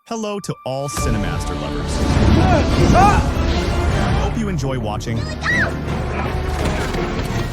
Hello to all Cinemaster lovers. Hope you enjoy watching.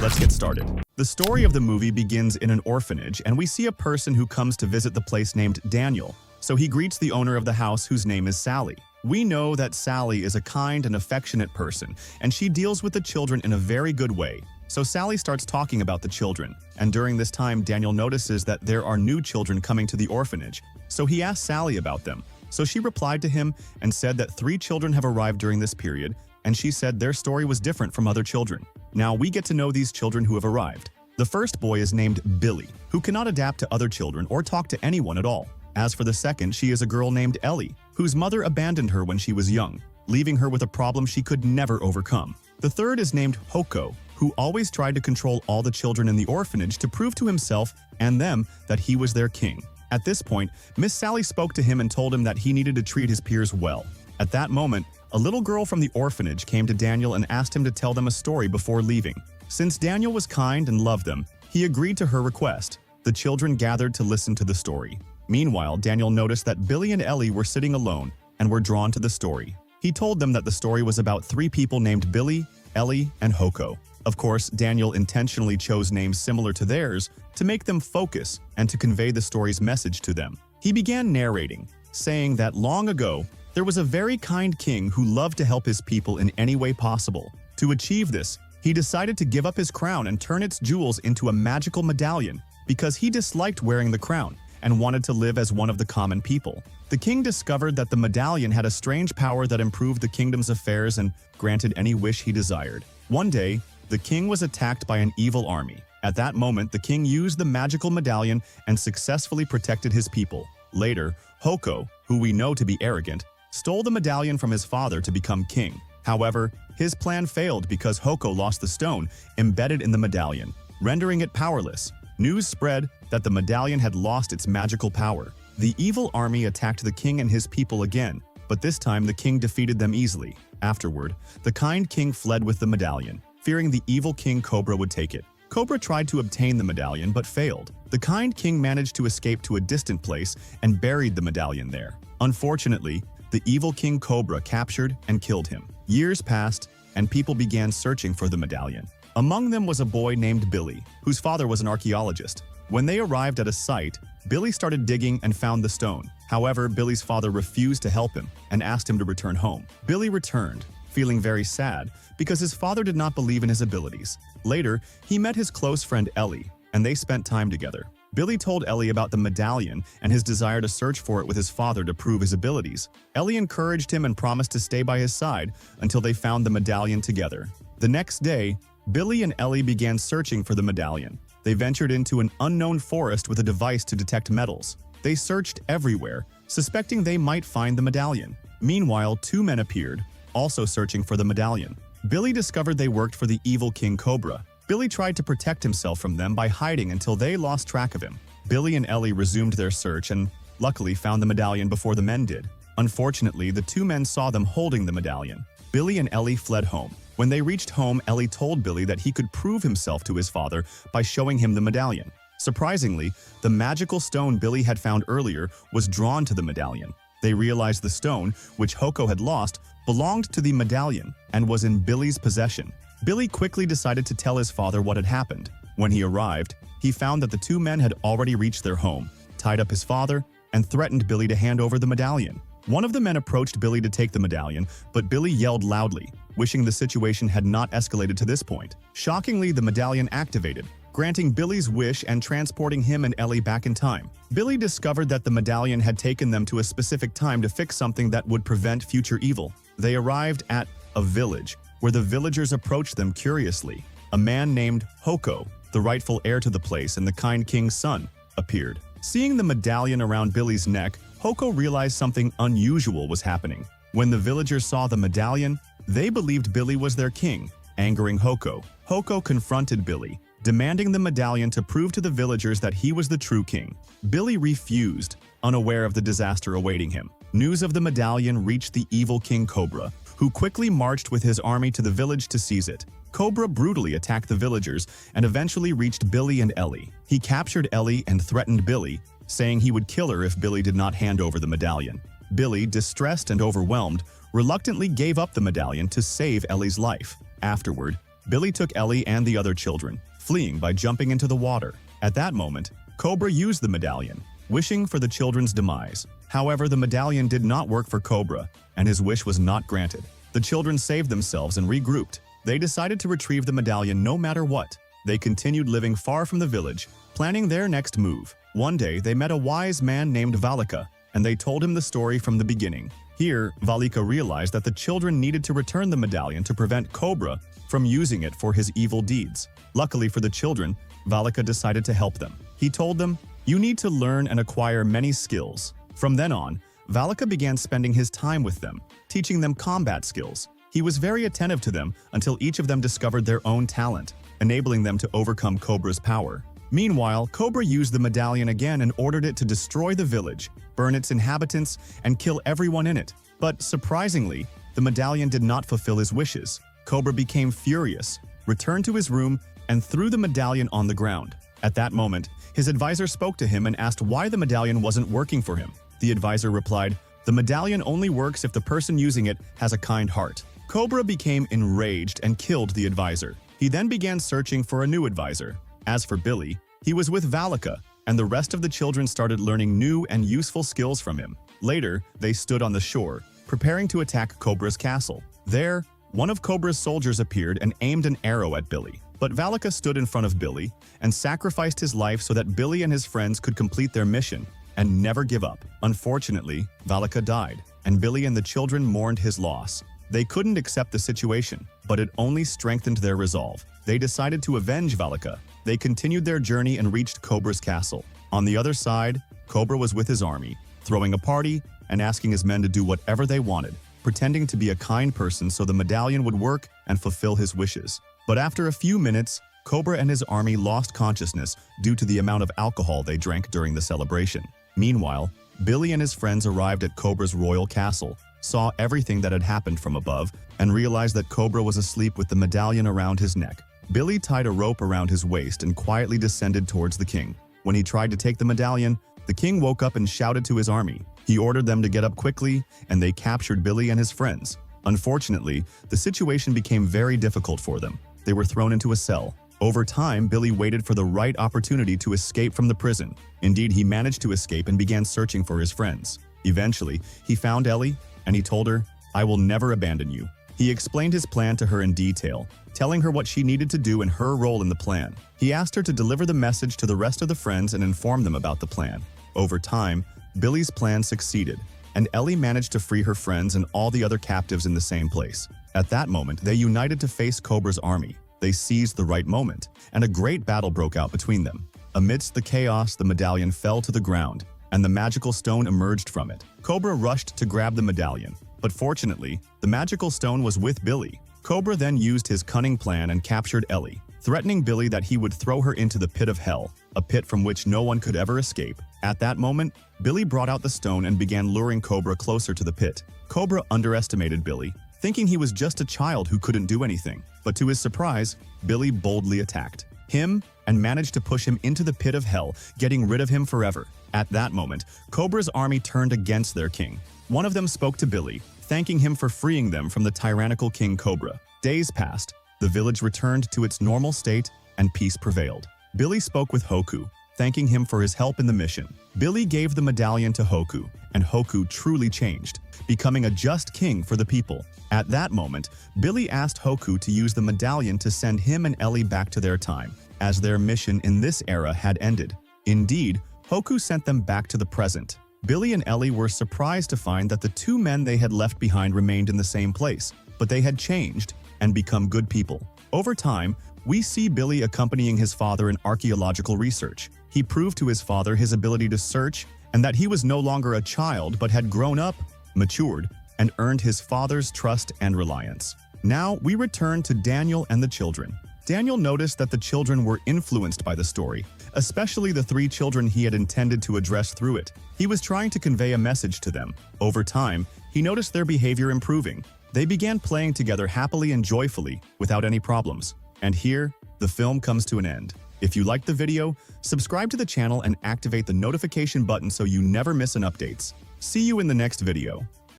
Let's get started. The story of the movie begins in an orphanage, and we see a person who comes to visit the place named Daniel. So he greets the owner of the house, whose name is Sally. We know that Sally is a kind and affectionate person, and she deals with the children in a very good way. So Sally starts talking about the children, and during this time Daniel notices that there are new children coming to the orphanage. So he asks Sally about them. So she replied to him and said that 3 children have arrived during this period, and she said their story was different from other children. Now we get to know these children who have arrived. The first boy is named Billy, who cannot adapt to other children or talk to anyone at all. As for the second, she is a girl named Ellie, whose mother abandoned her when she was young, leaving her with a problem she could never overcome. The third is named Hoko, who always tried to control all the children in the orphanage to prove to himself and them that he was their king. At this point, Miss Sally spoke to him and told him that he needed to treat his peers well. At that moment, a little girl from the orphanage came to Daniel and asked him to tell them a story before leaving. Since Daniel was kind and loved them, he agreed to her request. The children gathered to listen to the story. Meanwhile, Daniel noticed that Billy and Ellie were sitting alone and were drawn to the story. He told them that the story was about 3 people named Billy, Ellie, and Hoko. Of course, Daniel intentionally chose names similar to theirs to make them focus and to convey the story's message to them. He began narrating, saying that long ago, there was a very kind king who loved to help his people in any way possible. To achieve this, he decided to give up his crown and turn its jewels into a magical medallion because he disliked wearing the crown and wanted to live as one of the common people. The king discovered that the medallion had a strange power that improved the kingdom's affairs and granted any wish he desired. One day, the king was attacked by an evil army. At that moment, the king used the magical medallion and successfully protected his people. Later, Hoko, who we know to be arrogant, stole the medallion from his father to become king. However, his plan failed because Hoko lost the stone embedded in the medallion, rendering it powerless. News spread that the medallion had lost its magical power. The evil army attacked the king and his people again, but this time the king defeated them easily. Afterward, the kind king fled with the medallion, fearing the evil king Cobra would take it. Cobra tried to obtain the medallion but failed. The kind king managed to escape to a distant place and buried the medallion there. Unfortunately, the evil king Cobra captured and killed him. Years passed, and people began searching for the medallion. Among them was a boy named Billy, whose father was an archaeologist. When they arrived at a site, Billy started digging and found the stone. However, Billy's father refused to help him and asked him to return home. Billy returned, feeling very sad because his father did not believe in his abilities. Later, he met his close friend Ellie, and they spent time together. Billy told Ellie about the medallion and his desire to search for it with his father to prove his abilities. Ellie encouraged him and promised to stay by his side until they found the medallion together. The next day, Billy and Ellie began searching for the medallion. They ventured into an unknown forest with a device to detect metals. They searched everywhere, suspecting they might find the medallion. Meanwhile, 2 men appeared, also searching for the medallion. Billy discovered they worked for the evil King Cobra. Billy tried to protect himself from them by hiding until they lost track of him. Billy and Ellie resumed their search and, luckily, found the medallion before the men did. Unfortunately, the 2 men saw them holding the medallion. Billy and Ellie fled home. When they reached home, Ellie told Billy that he could prove himself to his father by showing him the medallion. Surprisingly, the magical stone Billy had found earlier was drawn to the medallion. They realized the stone, which Hoko had lost, belonged to the medallion and was in Billy's possession. Billy quickly decided to tell his father what had happened. When he arrived, he found that the 2 men had already reached their home, tied up his father, and threatened Billy to hand over the medallion. One of the men approached Billy to take the medallion, but Billy yelled loudly, wishing the situation had not escalated to this point. Shockingly, the medallion activated, granting Billy's wish and transporting him and Ellie back in time. Billy discovered that the medallion had taken them to a specific time to fix something that would prevent future evil. They arrived at a village, where the villagers approached them curiously. A man named Hoko, the rightful heir to the place and the kind king's son, appeared. Seeing the medallion around Billy's neck, Hoko realized something unusual was happening. When the villagers saw the medallion, they believed Billy was their king, angering Hoko. Hoko confronted Billy, demanding the medallion to prove to the villagers that he was the true king. Billy refused, unaware of the disaster awaiting him. News of the medallion reached the evil King Cobra, who quickly marched with his army to the village to seize it. Cobra brutally attacked the villagers and eventually reached Billy and Ellie. He captured Ellie and threatened Billy, saying he would kill her if Billy did not hand over the medallion. Billy, distressed and overwhelmed, reluctantly gave up the medallion to save Ellie's life. Afterward, Billy took Ellie and the other children, fleeing by jumping into the water. At that moment, Cobra used the medallion, wishing for the children's demise. However, the medallion did not work for Cobra, and his wish was not granted. The children saved themselves and regrouped. They decided to retrieve the medallion no matter what. They continued living far from the village, planning their next move. One day, they met a wise man named Valika, and they told him the story from the beginning. Here, Valika realized that the children needed to return the medallion to prevent Cobra from using it for his evil deeds. Luckily for the children, Valika decided to help them. He told them, "You need to learn and acquire many skills." From then on, Valika began spending his time with them, teaching them combat skills. He was very attentive to them until each of them discovered their own talent, enabling them to overcome Cobra's power. Meanwhile, Cobra used the medallion again and ordered it to destroy the village, burn its inhabitants, and kill everyone in it. But surprisingly, the medallion did not fulfill his wishes. Cobra became furious, returned to his room, and threw the medallion on the ground. At that moment, his advisor spoke to him and asked why the medallion wasn't working for him. The advisor replied, "The medallion only works if the person using it has a kind heart." Cobra became enraged and killed the advisor. He then began searching for a new advisor. As for Billy, he was with Valika, and the rest of the children started learning new and useful skills from him. Later, they stood on the shore, preparing to attack Cobra's castle. There, one of Cobra's soldiers appeared and aimed an arrow at Billy. But Valika stood in front of Billy and sacrificed his life so that Billy and his friends could complete their mission and never give up. Unfortunately, Valika died, and Billy and the children mourned his loss. They couldn't accept the situation, but it only strengthened their resolve. They decided to avenge Valika. They continued their journey and reached Cobra's castle. On the other side, Cobra was with his army, throwing a party and asking his men to do whatever they wanted, pretending to be a kind person so the medallion would work and fulfill his wishes. But after a few minutes, Cobra and his army lost consciousness due to the amount of alcohol they drank during the celebration. Meanwhile, Billy and his friends arrived at Cobra's royal castle, saw everything that had happened from above, and realized that Cobra was asleep with the medallion around his neck. Billy tied a rope around his waist and quietly descended towards the king. When he tried to take the medallion, the king woke up and shouted to his army. He ordered them to get up quickly, and they captured Billy and his friends. Unfortunately, the situation became very difficult for them. They were thrown into a cell. Over time, Billy waited for the right opportunity to escape from the prison. Indeed, he managed to escape and began searching for his friends. Eventually, he found Ellie, and he told her, "I will never abandon you." He explained his plan to her in detail, telling her what she needed to do and her role in the plan. He asked her to deliver the message to the rest of the friends and inform them about the plan. Over time, Billy's plan succeeded, and Ellie managed to free her friends and all the other captives in the same place. At that moment, they united to face Cobra's army. They seized the right moment, and a great battle broke out between them. Amidst the chaos, the medallion fell to the ground, and the magical stone emerged from it. Cobra rushed to grab the medallion, but fortunately, the magical stone was with Billy. Cobra then used his cunning plan and captured Ellie, threatening Billy that he would throw her into the pit of hell, a pit from which no one could ever escape. At that moment, Billy brought out the stone and began luring Cobra closer to the pit. Cobra underestimated Billy, thinking he was just a child who couldn't do anything. But to his surprise, Billy boldly attacked him and managed to push him into the pit of hell, getting rid of him forever. At that moment, Cobra's army turned against their king. One of them spoke to Billy, thanking him for freeing them from the tyrannical King Cobra. Days passed, the village returned to its normal state, and peace prevailed. Billy spoke with Hoku, thanking him for his help in the mission. Billy gave the medallion to Hoku, and Hoku truly changed, becoming a just king for the people. At that moment, Billy asked Hoku to use the medallion to send him and Ellie back to their time, as their mission in this era had ended. Indeed, Hoku sent them back to the present. Billy and Ellie were surprised to find that the two men they had left behind remained in the same place, but they had changed and become good people. Over time, we see Billy accompanying his father in archaeological research. He proved to his father his ability to search and that he was no longer a child but had grown up, matured, and earned his father's trust and reliance. Now, we return to Daniel and the children. Daniel noticed that the children were influenced by the story, especially the three children he had intended to address through it. He was trying to convey a message to them. Over time, he noticed their behavior improving. They began playing together happily and joyfully, without any problems. And here, the film comes to an end. If you liked the video, subscribe to the channel and activate the notification button so you never miss an updates. See you in the next video.